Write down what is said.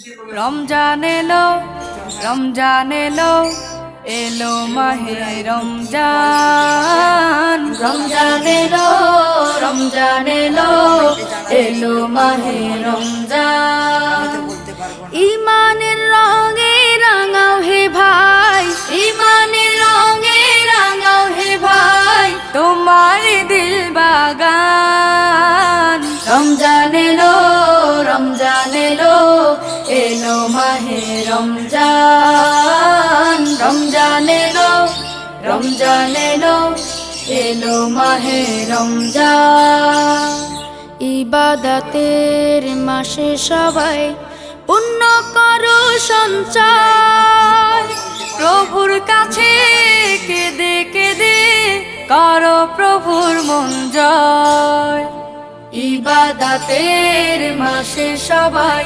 রমজান এলো, রমজান এলো, এলো মাহে রমজান। রমজান এলো, রমজান এলো, এলো মাহে রমজান। ইমানের রঙে রাঙাও হে ভাই, ইমানের রঙে রাঙাও হে ভাই, তোমার দিল বাগান। রমজান এলো, রমজান এলো, এলো মাহে রমজান। রমজান এলো, রমজান এলো, এলো মাহে রমজান। ইবাদতের মাসে সবাই পুণ্য করো সঞ্চয়, প্রভুর কাছে কেঁদে কেঁদে করো প্রভুর মন জয়। ইবাদতের মাসে সবাই